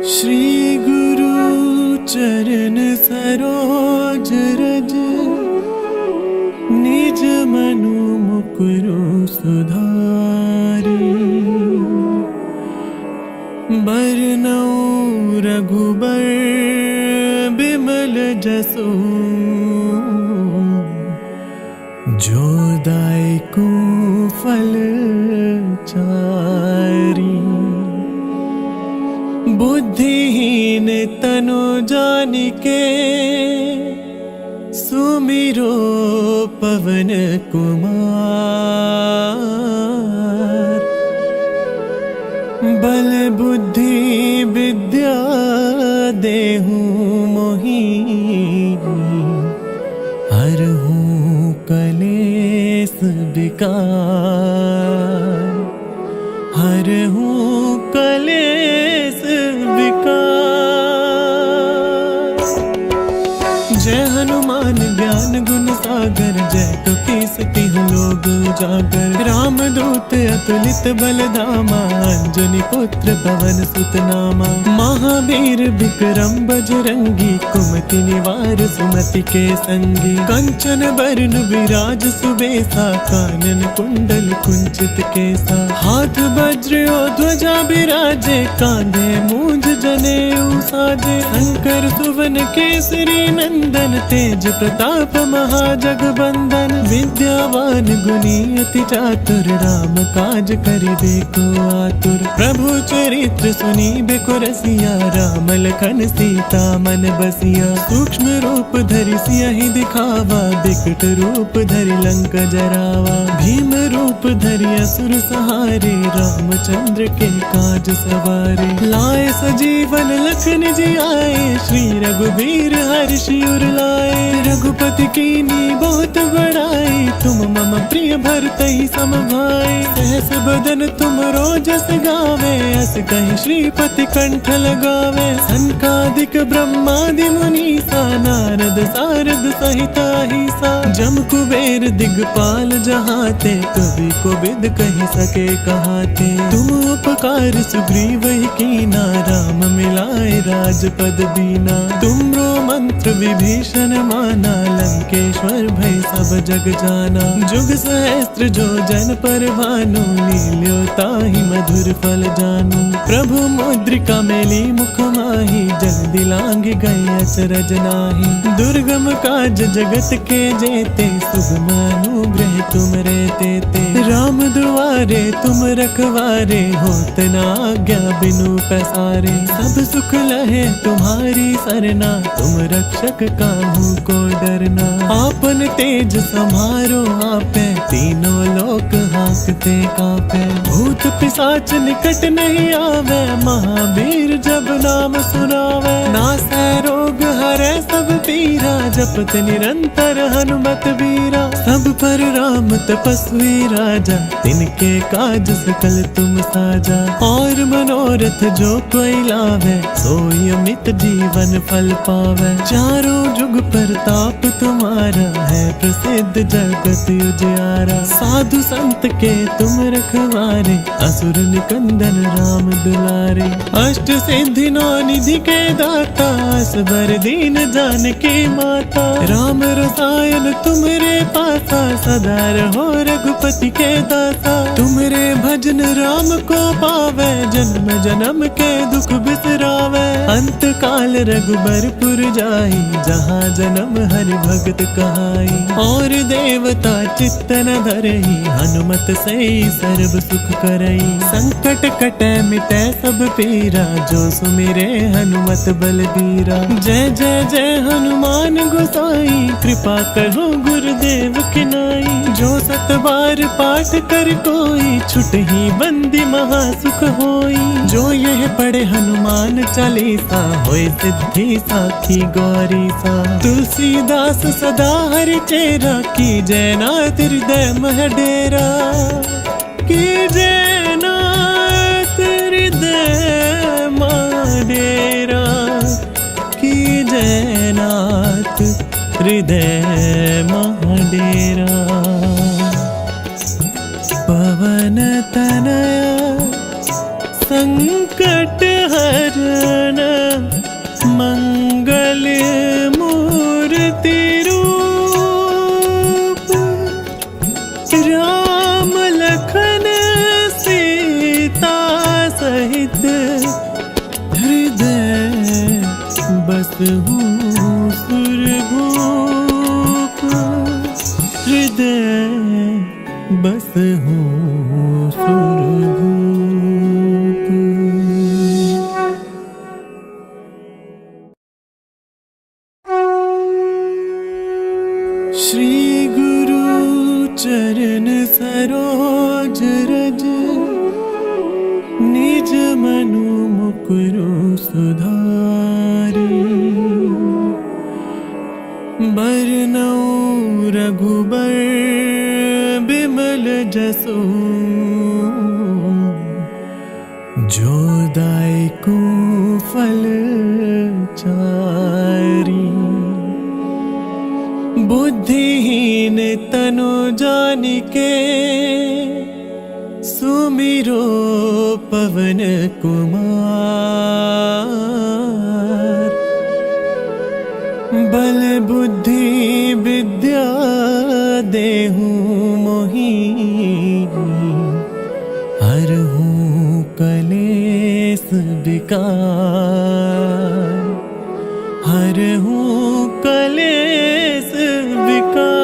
श्री गुरु चरण सरोज रज, निज मनु मुकुरु सुधारी। बरनउँ रघुबर बिमल जसु, जो दायकु फल चारी। बुद्धिहीन तनु जानिके, सुमिरो पवन कुमार। बल बुद्धि विद्या देहु मोहि, हरहु कलेस विकार। हरहु कलेस विकार। जय हनुमान ज्ञान गुण सागर, जय कपीस तिहुँ लोक उजागर। राम दूत अतुलित बल धामा, अंजनी पुत्र पवन सुत नामा। महावीर विक्रम बजरंगी, कुमति निवार सुमति के संगी। कंचन बरन विराज सुबेसा, कानन कुंडल कुंचित केसा। हाथ वज्र और ध्वजा बिराजे, कांधे मूंज जनेऊ साजे। शंकर सुवन केसरी नंदन, तेज प्रताप महाजगबंदन। विद्यावान गुणी अति चातुर, राम काज करिबेको आतुर। प्रभु चरित्र सुनिबेको रसिया, राम लखन सीता मन बसिया। सूक्ष्म रूप धरि सियहि दिखावा, बिकट रूप धरि लंक जरावा। भीम रूप धरि असुर सहारे, रामचंद्र के काज सवारे। लाए सजीवन लखन जियाए, श्री रघुबीर हर्षि उर लाए। रघुपति कीन्ही बहुत बड़ाई, तुम मम प्रिय भरतहि सम भाई। सहस बदन तुम रोजस गावे, अस कहि श्रीपति कंठ लगावे। सनकादिक ब्रह्मादि मुनीसा, नारद सारद सहित अहिसा। जम कुबेर दिगपाल जहाते, कवि कोविद कहि सके कहाते। तुम उपकार सुग्रीवहि कीना, राम मिलाए राजपद दीना। तुमरो मंत्र विभीषण माना, लंकेश्वर भय सब जग जाना। जुग सहस्त्र जो जन पर भानु, लील्यो ताहि मधुर फल जानू। प्रभु मुद्रिका मेली मुख माहि, जल्दी लांघ गए अचरज नाहि। दुर्गम काज जगत के जेते, सुगम अनुग्रह तुम रे तेते। राम दुआरे तुम रखवारे, होत न आज्ञा बिनु पैसारे। सब सुख लहे तुम्हारी सरना, तुम रक्षक काहू को डरना। आपन तेज समारो आपे, तीनों लोक हांकते कांपे। भूत पिशाच निकट नहीं आवे, महावीर जब नाम सुनावे। नासै रोग हरै सब पीरा, जपत निरंतर हनुमत बीरा। सब पर राम तपस्वी राजा, तिनके काज सकल तुम साजा। और मनोरथ जो कोई लावे, सोई अमित जीवन फल पावे। चारों जुग प्रताप तुम्हारा, है प्रसिद्ध जगत उजियारा। साधु संत के तुम रखवारे, असुर निकंदन राम दुलारे। अष्ट सिद्धि नौ निधि के दाता, असबर दीन जानकी माता। राम रसायन तुमरे पासा, सदा रहो रघुपति के दासा। तुमरे भजन राम को पावे, जन्म जन्म के दुख बिसरावे। अंत काल रघुबरपुर जाई, जहाँ जन्म हरि भगत कहाई। और देवता चित्त न धरई, हनुमत से सर्व सुख करई। संकट कटै मिटै सब पीरा, जो सुमिरे हनुमत बलबीरा। जय जय जय हनुमान गोसाई, कृपा करो गुरुदेव की नाई। जो सत बार पाठ कर कोई, छुटहि बंदी महा सुख होई। जो यह पढ़े हनुमान चालीसा, होय सिद्धि साखी गौरी सा। तुलसीदास सदा हरि चेरा, की जय नाथ हृदय मह डेरा। की जय नाथ हृदय मह डेरा। की जय नाथ हृदय मह डेरा। पवन तनया संकट हरण मंगल मूर्ति रूप, राम लखन सीता सहित हृदय बसहु सुरभूप, हृदय बसहु सुरभूप। श्री गुरु चरण सरोज रज, निज मनु मुकुरु सुधारि, बरनउँ रघुबर बिमल जसु, जो दायकु फल चारि। बुद्धिहीन तनु जानिके, सुमिरो पवन कुमार। बल बुद्धि विद्या देहु मोहि, हरहु कलेस विकार, हरहु कलेस विकार।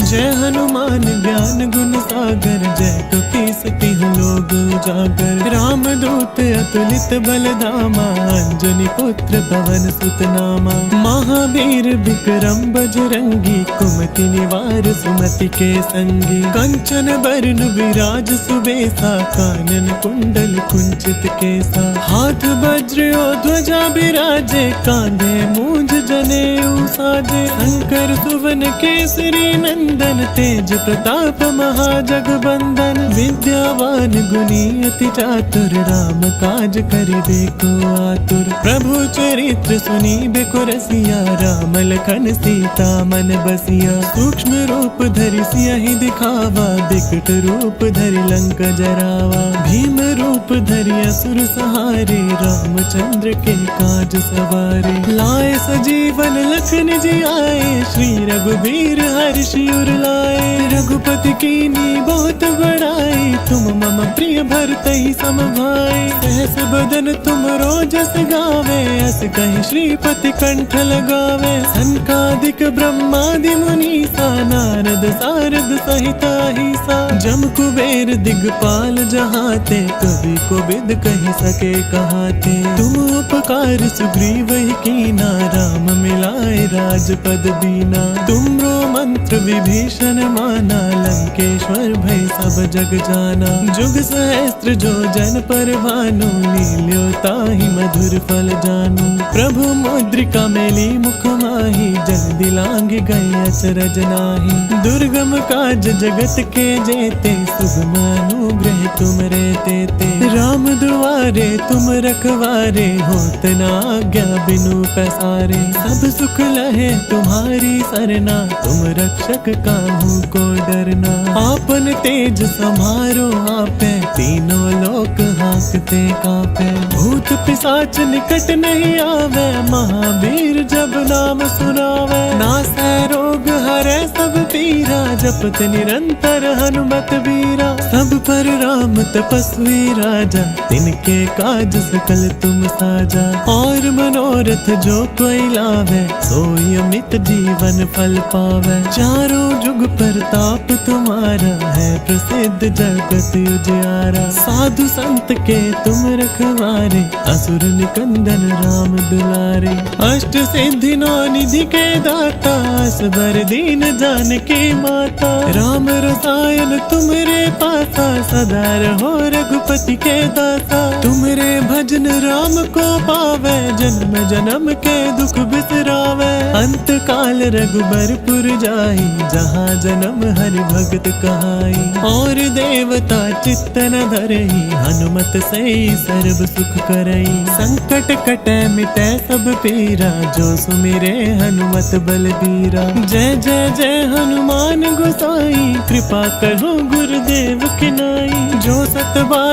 जय हनुमान ज्ञान गुण सागर, जय कपीस तिहुँ लोक उजागर। राम दूत अतुलित बल धामा, अंजनी पुत्र पवन सुत नामा। महावीर विक्रम बजरंगी, कुमति निवार सुमति के संगी। कंचन बरन विराज सुबेसा, कानन कुंडल कुंचित केसा। हाथ वज्र और ध्वजा बिराजे, कांधे मूंज जनेऊ साजे। शंकर सुवन केसरी नंदन, तेज प्रताप महाजगबंदन। विद्यावान गुणी अति चातुर, राम काज करिबे को आतुर। प्रभु चरित्र सुनिबे को रसिया, राम लखन सीता मन बसिया। सूक्ष्म रूप धरि सियहि दिखावा, बिकट रूप धरि लंक जरावा। भीम रूप धरि असुर सहारे, रामचंद्र के काज सवारे। लाए सजीवन लखन जियाए, श्री रघुबीर हर्षि उर लाए। रघुपति कीन्ही बहुत बड़ाई, तुम मम प्रिय भरतहि सम भाई। सहस बदन तुम रोजस गावे, अस कहि श्रीपति कंठ लगावे। सनकादिक ब्रह्मादि मुनीसा, नारद सारद सहित अहिसा। जम कुबेर दिगपाल जहाते, कवि कोविद कहि सके कहाते। तुम उपकार सुग्रीवहि कीना, राम मिलाए राजपद दीना। तुमरो मंत्र विभीषण माना, लंकेश्वर भय सब जग जाना। जुग सहस्त्र जो जन पर भानु, लील्यो ताहि मधुर फल जानू। प्रभु मुद्रिका मेली मुख माहि, जल्दी लांघ गए अचरज नाहि। दुर्गम काज जगत के जेते, शुभ अनुग्रह तुम रे तेते। राम दुआरे तुम रखवारे, होत न आज्ञा बिनु पैसारे। सब सुख लहे तुम्हारी सरना, तुम रक्षक काहू को डरना। आपन तेज समारो आपे, तीनों लोक हांकते कांपे। भूत पिशाच निकट नहीं आवे, महावीर जब नाम सुनावे। नासै रोग हरै सब पीरा, जपत निरंतर हनुमत बीरा। सब पर राम तपस्वी राजा, तिनके काज सकल तुम साजा। और मनोरथ जो कोई लावे, सोई अमित जीवन फल पावे। चारों जुग प्रताप तुम्हारा, है प्रसिद्ध जगत उजियारा। साधु संत के तुम रखवारे, असुर निकंदन राम दुलारे। अष्ट सिद्धि नौ निधि के दाता, असबर दीन जानकी माता। राम रसायन तुमरे पासा, सदा रहो रघुपति के दासा। तुमरे भजन राम को पावे, जन्म जन्म के दुख बिसरावे। अंत काल रघुबरपुर जाई, जहाँ जन्म हरि भगत कहाई। और देवता चित्त न धरई, हनुमत से सर्व सुख करई। संकट कटै मिटै सब पीरा, जो सुमिरे हनुमत बलबीरा। जय जय जय हनुमान गोसाई, कृपा करो गुरुदेव की नाई।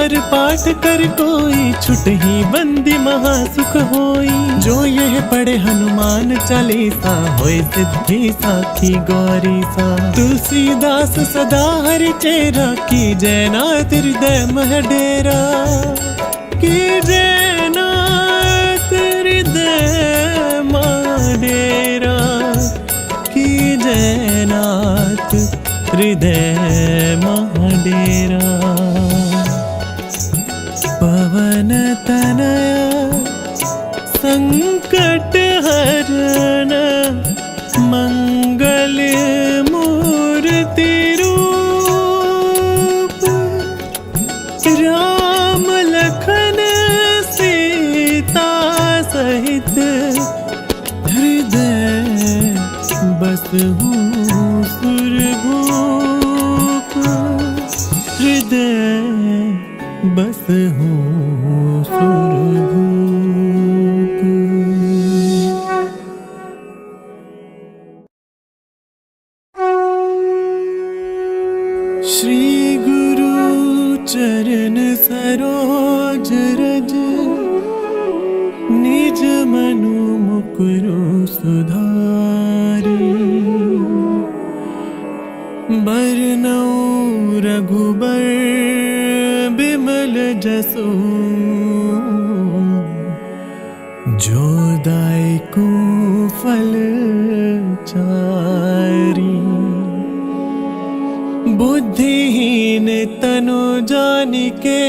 हर पाठ कर कोई, छुट ही बंदी महासुख होई। जो यह पढ़े हनुमान चालीसा, होए सिद्धि साखी गौरी सा। तुलसीदास सदा हरि चेरा, की जयनाथ हृदय मह डेरा। की जयनाथ हृदय मह डेरा, की जयनाथ हृदय मह डेरा। पवन तनया संकट हरण, मंगल मूर्ति रूप। राम लखन सीता सहित, हृदय बसहु सुरभूप। हृदय बसहु सुरभूप। श्री गुरु चरण सरोज रज, निज मनु मुकुरु सुधारी। बरनउँ रघुबर बिमल जसु, जो दायकु फल चारी। बुद्धिहीन तनु जानिके,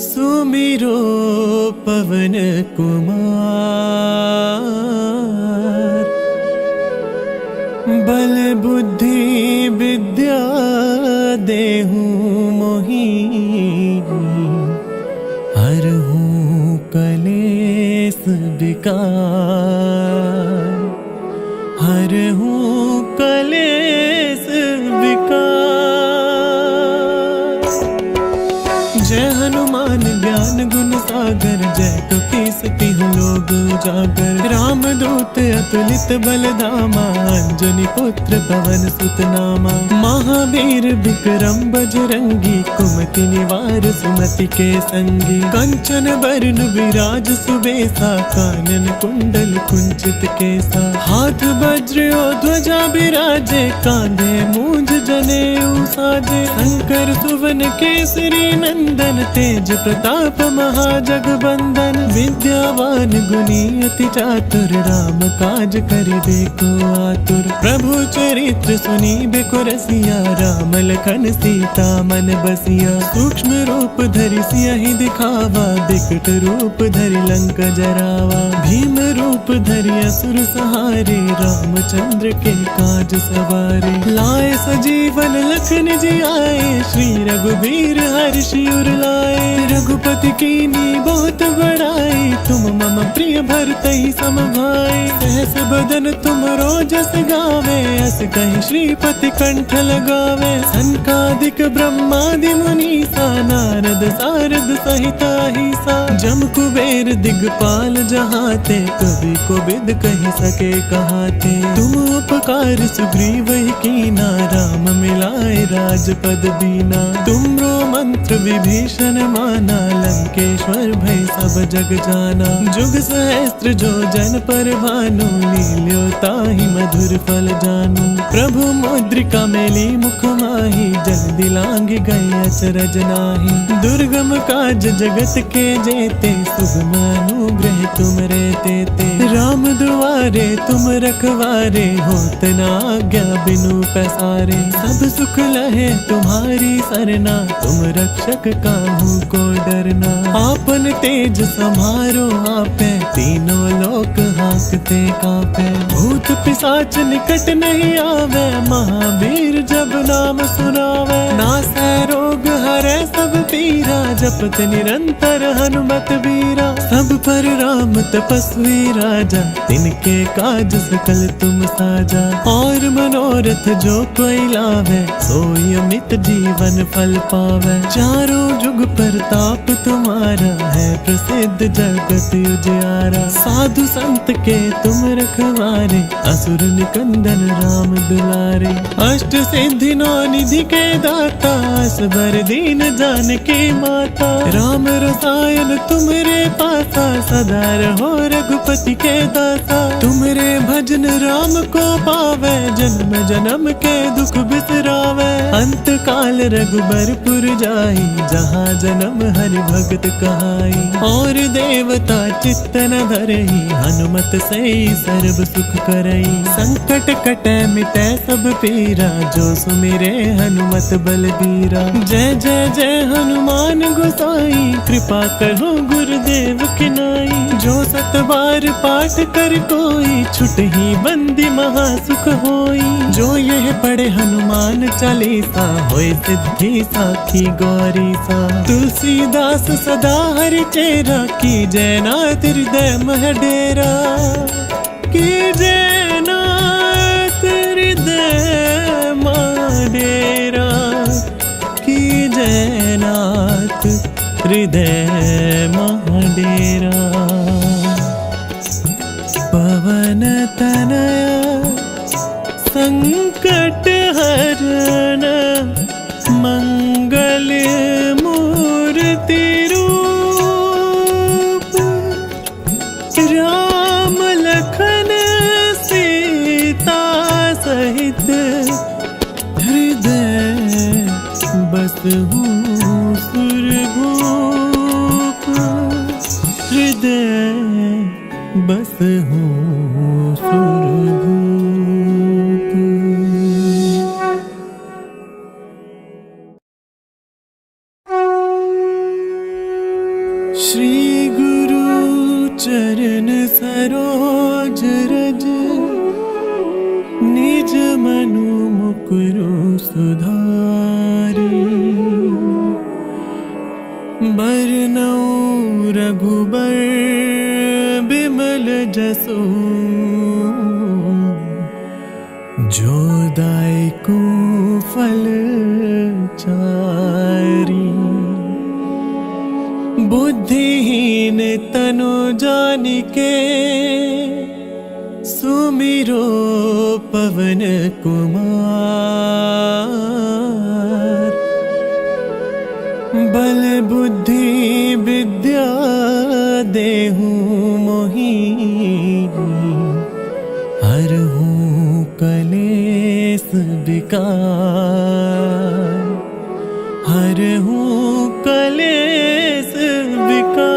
सुमिरो पवन कुमार। बल बुद्धि विद्या देहु मोहि, हरहु कलेस विकार। हरहु कलेस विकार। जय हनुमान ज्ञान गुण सागर, जय कपीस तिहुँ लोक उजागर। राम दूत अतुलित बल धामा, अंजनी पुत्र पवन सुत नामा। महावीर विक्रम बजरंगी, कुमति निवार सुमति के संगी। कंचन बरन विराज सुबेसा, कानन कुंडल कुंचित केसा। हाथ वज्र और ध्वजा बिराजे, कांधे मूंज जनेऊ साजे। शंकर सुवन केसरी नंदन, तेज प्रताप महाजगबंदन। विद्यावान गुणी अति चातुर, राम काज करिबे को आतुर। प्रभु चरित्र सुनिबे को रसिया, राम लखन सीता मन बसिया। सूक्ष्म रूप धरि सियहि दिखावा, बिकट रूप धरि लंक जरावा। भीम रूप धरि असुर सहारे, रामचंद्र के काज सवारे। लाए सजीवन लखन जियाए, श्री रघुबीर हर्षि उर लाए। रघुपति कीनी बहुत बड़ाई, तुम मम प्रिय भरतहि सम भाई। सहस बदन तुम रोजस गावे, अस कहि श्रीपति कंठ लगावे। सनकादिक ब्रह्मादि मुनीसा, नारद सारद सहित अहिसा। जम कुबेर दिगपाल जहाते, कवि कोविद कहि सके कहाते। तुम उपकार सुग्रीव कीना, राम मिलाए राजपद दीना। तुमरो मंत्र विभीषण माना, लंकेश्वर भय सब जग जाना। जुग सहस्त्र जो जन पर भानु, लील्यो ताहि मधुर फल जानू। प्रभु मुद्रिका मेली मुख माहि, जल दिलांग गए अचरज नाही। दुर्गम काज जगत के जेते, सुगम अनुग्रह तुम रे तेते। राम दुआरे तुम रखवारे, होत न आज्ञा बिनु पैसारे। सब सुख लहे तुम्हारी सरना, तुम रक्षक काहू को डरना। आपन तेज समारो आपे, तीनों लोक हांकते कांपे। भूत पिशाच निकट नहीं आवे, महावीर जब नाम सुनावे। नासै रोग हरै सब पीरा, जपत निरंतर हनुमत बीरा। सब पर राम तपस्वी राजा, तिनके काज सकल तुम साजा। और मनोरथ जो कोई लावे, सोई अमित जीवन फल पावे। चारों जुग प्रताप तुम्हारा, है प्रसिद्ध जगत उजियारा। साधु संत के तुम रखवारे, असुर निकंदन राम दुलारे। अष्ट सिद्धि नौ निधि के दाता, असबर दीन जानकी माता। राम रसायन तुमरे पासा, सदा रहो रघुपति के दासा। तुमरे भजन राम को पावे, जन्म जन्म के दुख बिसरावे। अंत काल रघुबरपुर जाई, जहाँ जन्म हरि भगत कहाई। और देवता चित्त न धरई, हनुमत से सर्व सुख करई। संकट कटे मिटे सब पीरा, जो सुमिरे हनुमत बलबीरा। जय जय जय हनुमान गोसाई, कृपा करो गुरुदेव की नाई। जो सत बार पाठ कर कोई, छुट ही बंदी महासुख होई। जो यह पढ़े हनुमान चालीसा, होए सिद्धि साखी गौरी सा। तुलसीदास सदा हरि चेरा, की जय नाथ हृदय मह डेरा। की जय नाथ हृदय मह डेरा। की जय नाथ हृदय मह डेरा। पवन तनया संकट हरण, मंगल मूर्ति रूप। राम लखन सीता सहित, हृदय बसहु सुरभूप। हृदय बसहु सुरभूप। श्री गुरु चरण सरोज रज, निज मनु मुकुरु सुधारी। बरनउँ रघुबर बिमल जसु, जो दायकु फल चारी। बुद्धिहीन तनु जानिके, सुमिरो पवन कुमार। बल बुद्धि विद्या देहु मोहि, हरहु कलेस विकार। हरहु कलेस विकार।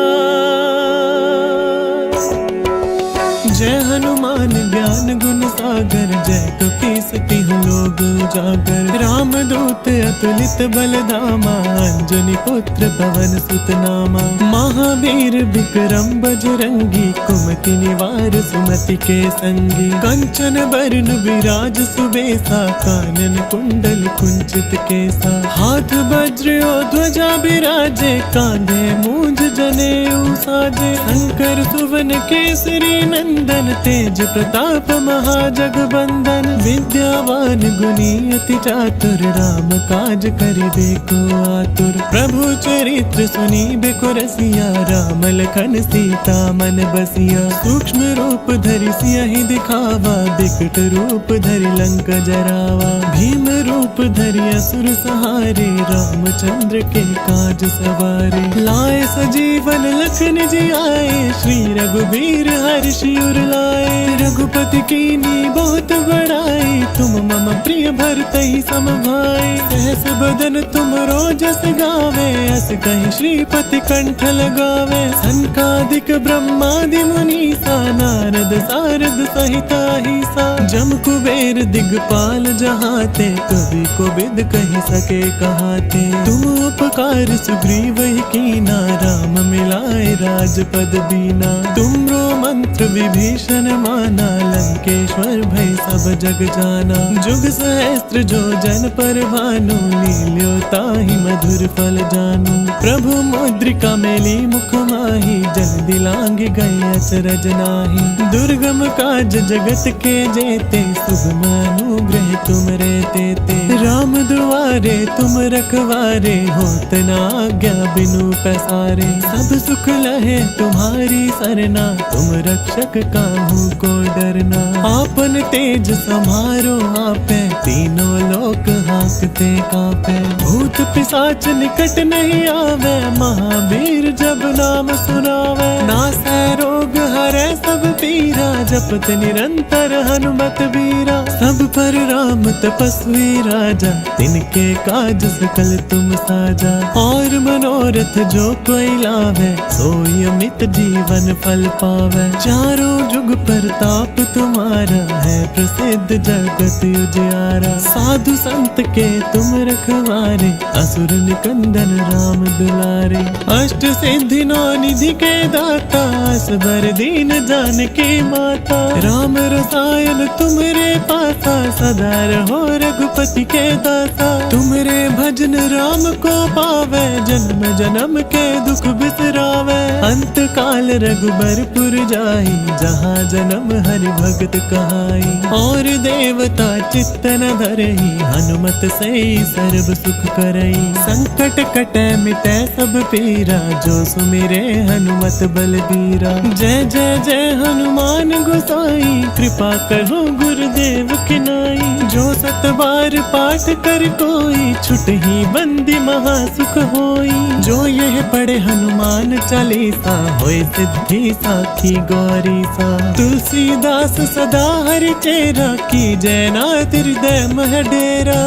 जय हनुमान ज्ञान गुण सागर, जय कपीस तिहु लोक उजागर। राम दूत अतुलित बल धामा, अंजनी पुत्र पवन सुत नामा। महावीर विक्रम बजरंगी, कुमति निवार सुमति के संगी। कंचन बरन विराज सुबेसा, कानन कुंडल कुंचित केसा। हाथ वज्र और ध्वजा बिराजे, कांधे मूंज जनेऊ साजे। शंकर सुवन केसरी नंदन, तेज प्रताप महाजगबंदन। विद्यावान गुणी अति चातुर, राम काज करिबे को आतुर। प्रभु चरित्र सुनिबे को रसिया, राम लखन सीता मन बसिया। सूक्ष्म रूप धरि सियहि दिखावा, बिकट रूप धरि लंक जरावा। भीम रूप धरि असुर सहारे, रामचंद्र के काज सवारे। लाए सजीवन लखन जियाए, श्री रघुबीर हर्षि उर लाए। रघुपति कीन्ही बहुत बड़ाई, तुम मम प्रिय भरतहि सम भाई। सहस बदन तुम रोजस गावे, अस कहि श्रीपति कंठ लगावे। सनकादिक ब्रह्मादि मुनीसा, नारद सारद सहिता हिसा। जम कुबेर दिगपाल जहाते, कवि कोविद कहि सके कहाते। तुम उपकार सुग्रीव ही कीना, राम मिलाए राजपद दीना। तुमरो मंत्र विभीषण माना, लंकेश्वर भय सब जग जाना। जुग सहस्त्र जो जन पर भानु, लील्यो ताहि मधुर फल जानू। प्रभु मुद्रिका मेली मुख माही, जन दिलांग गए अचरज नाही। दुर्गम काज जगत के जेते, शुभ अनुग्रह तुम रहते ते। राम दुआरे तुम रखवारे, होत न आज्ञा बिनु पसारे। सब सुख लहे तुम्हारी सरना, तुम रक्षक काहू को डरना। आपन तेज समारो आपे, तीनों लोक हाँकते कांपे। भूत पिशाच निकट नहीं आवे, महावीर जब नाम सुनावे। नासै रोग हरै सब पीरा, जपत निरंतर हनुमत वीरा। सब पर राम तपस्वी राजा, तिनके काज सकल तुम साजा। और मनोरथ जो कोई लावे, सोई अमित जीवन फल पावे। चारों जुग प्रताप तुम्हारा, है प्रसिद्ध जगत उजियारा। साधु संत के तुम रखवारे, असुर निकंदन राम दुलारे। अष्ट सिद्धि नौ निधि के दाता, असबर दीन जानकी माता। राम रसायन तुमरे पासा, सदा रहो रघुपति के दासा। तुमरे भजन राम को पावे, जन्म जन्म के दुख बिसरावे। अंत काल रघुबरपुर जाई, जहाँ जन्म हरि भगत कहाई। और देवता चित्त न धरई, हनुमत से सर्व सुख करई। संकट कटे मिटे सब पीरा, जो सुमिरे हनुमत बलबीरा। जय जय जय हनुमान गोसाई, कृपा करो गुरुदेव की नाई। जो सत बार पाठ कर कोई, छुटहि बंदी महा सुख होई। जो यह पढ़े हनुमान चालीसा, होय सिद्धि साखी गौरी सा। तुलसीदास सदा हरि चेरा, की जय नाथ हृदय मह डेरा।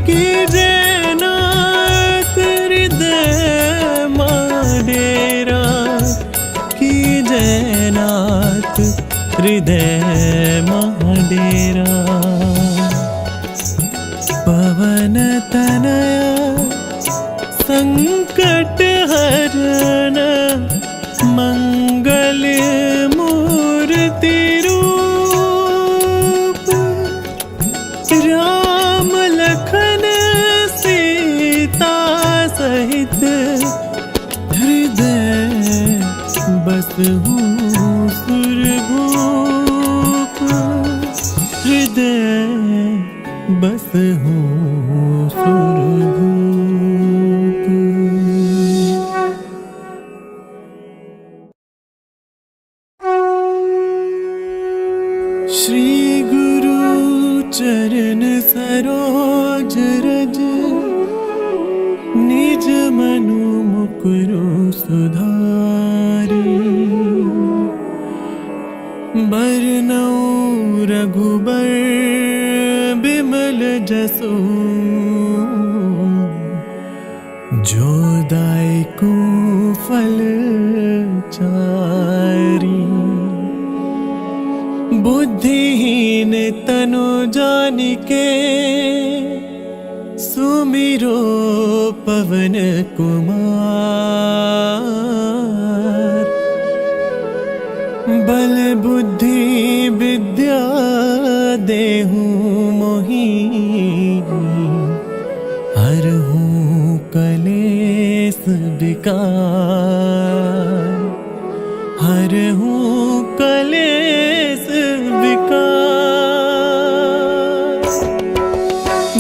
की जय नाथ हृदय मह डेरा। की जय नाथ हृदय मह डेरा। पवन तनया संकट हरण, मंगल मूर्ति रूप। राम लखन सीता सहित, हृदय बसहु सुरभूप। हृदय बसहु सुरभूप। श्री गुरु चरण सरोज रज, निज मनु मुकुरु सुधारी। बरनउँ रघुबर बिमल जसु, जो दायकु फल चारी। बुद्धिहीन तनु जानिके, सुमिरो पवन कुमार। बल बुद्धि विद्या देहु मोहि, हरहु कलेस विकार। हरहु कलेस विकार।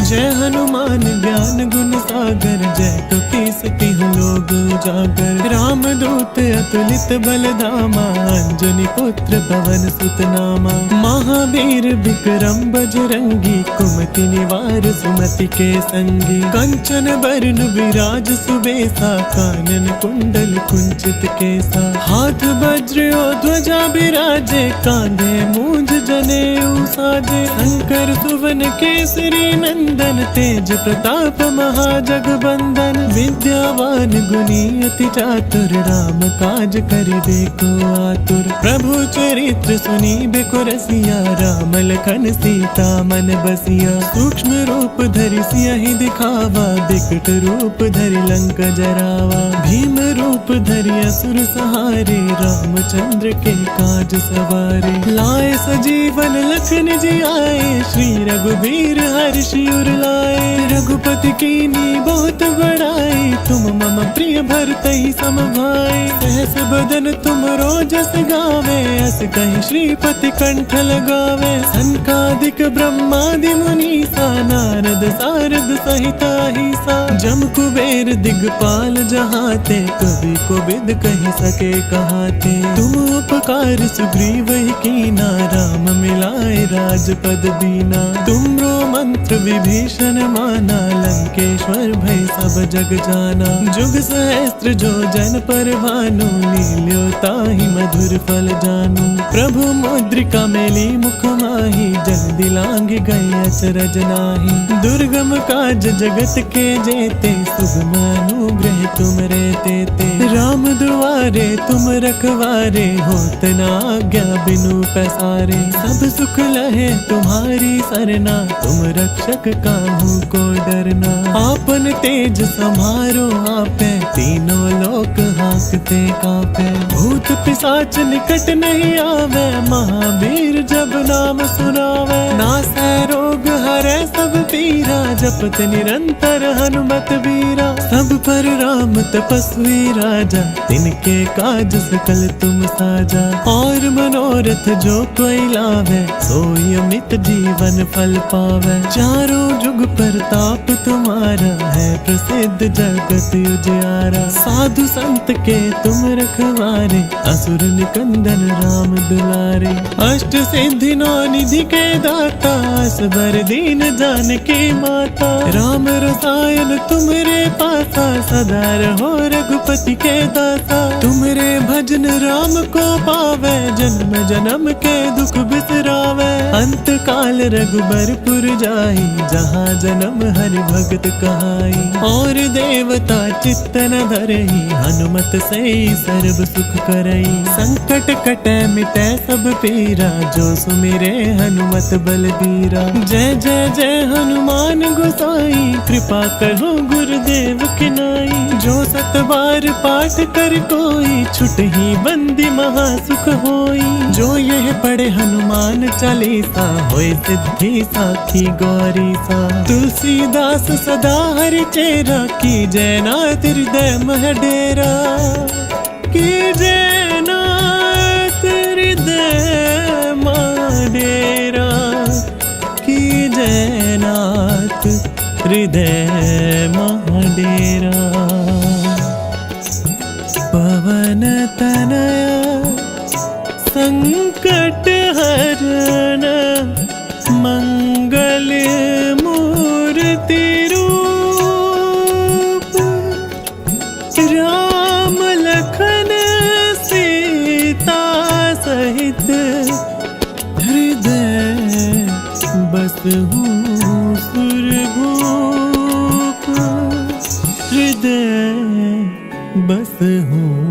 जय हनुमान ज्ञान गुण सागर, जय कपीस तिहु लोक उजागर। राम दूत अतुलित बल धामा, अंजनी पुत्र पवन सुत नामा। महावीर विक्रम बजरंगी, कुमति निवार सुमति के संगी। कंचन बरन विराज सुबेसा, कानन कुंडल कुंचित केसा। हाथ वज्र और ध्वजा बिराजे, कांधे मूंज जनेऊ साजे। शंकर सुवन केसरी नंदन, तेज प्रताप महा जगबंदन, विद्यावान गुणी अति चातुर, राम काज करिबे को आतुर। प्रभु चरित्र सुनीबे को रसिया, राम लखन सीता मन बसिया। सूक्ष्म रूप धरि सियहि दिखावा, बिकट रूप धरि लंक जरावा। भीम रूप धरि असुर सहारे, रामचंद्र के काज सवारे। लाए सजीवन लखन जी आए, श्री रघुबीर हर्षि उर लाए। रघुपति कीन्ही बहुत बड़ाई, तुम मम प्रिय भरतहि सम भाई। सहस बदन तुम रोजस गावे, अस कहि श्रीपति कंठ लगावे। सनकादिक ब्रह्मादि मुनीसा, नारद सारद सहित अहिसा। जम कुबेर दिगपाल जहाते, कवि कोविद कहि सके कहाते। तुम उपकार सुग्रीव ही कीना, राम मिलाए राजपद दीना। तुमरो मंत्र विभीषण माना, लंकेश्वर भय सब जग जाना। जुग सहस्त्र जो जन पर भानु, लील्यो ताहि मधुर फल जानू। प्रभु मुद्रिका मेली मुख माहि, जल्दी लांघ गए अचरज नाहि। दुर्गम काज जगत के जेते, सुगम अनुग्रह तुम रे तेते। राम दुआरे तुम रखवारे, होत न आज्ञा बिनु पैसारे। सब सुख लहे तुम्हारी सरना, तुम रक्षक काहू को डरना। आपन तेज समारो आपे, तीनों लोक हांकते कांपे। भूत पिशाच निकट नहीं आवे, महावीर जब नाम सुनावे। नासै रोग हरै सब पीरा, जपत निरंतर हनुमत बीरा। सब पर राम तपस्वी राजा, तिनके काज सकल तुम साजा। और मनोरथ जो कोई लावे, सोई अमित जीवन फल पावे। चारों जुग प्रताप तुम्हारा, है प्रसिद्ध जगत उजियारा। साधु संत के तुम रखवारे, असुर निकंदन राम दुलारे। अष्ट सिद्धि नौ निधि के दाता, असबर दीन जानकी माता। राम रसायन तुमरे पासा, सदा रहो रघुपति के दासा। तुमरे भजन राम को पावे, जन्म जन्म के दुख बिसरावे। अंत काल रघुबरपुर जाई, जहाँ जन्म हरि भगत कहाई। और देवता चित्त न धरई, हनुमत से सर्व सुख करई। संकट कटै मिटै सब पीरा, जो सुमिरे हनुमत बलबीरा। जय जय जय हनुमान गोसाई, कृपा करो गुरुदेव की नाई। जो सत बार पाठ कर कोई, छुटहि बंदी महा सुख होई। जो यह पढ़े हनुमान चालीसा, होय सिद्धि साखी गौरी सा। तुलसीदास सदा हरि चेरा, की जय नाथ हृदय मह डेरा। की जय नाथ हृदय मह डेरा। की जय नाथ हृदय मह डेरा। पवन तनया संकट हरण, मंगल मूर्ति रूप। राम लखन सीता सहित, हृदय बसहु सुरभूप। हृदय बसहु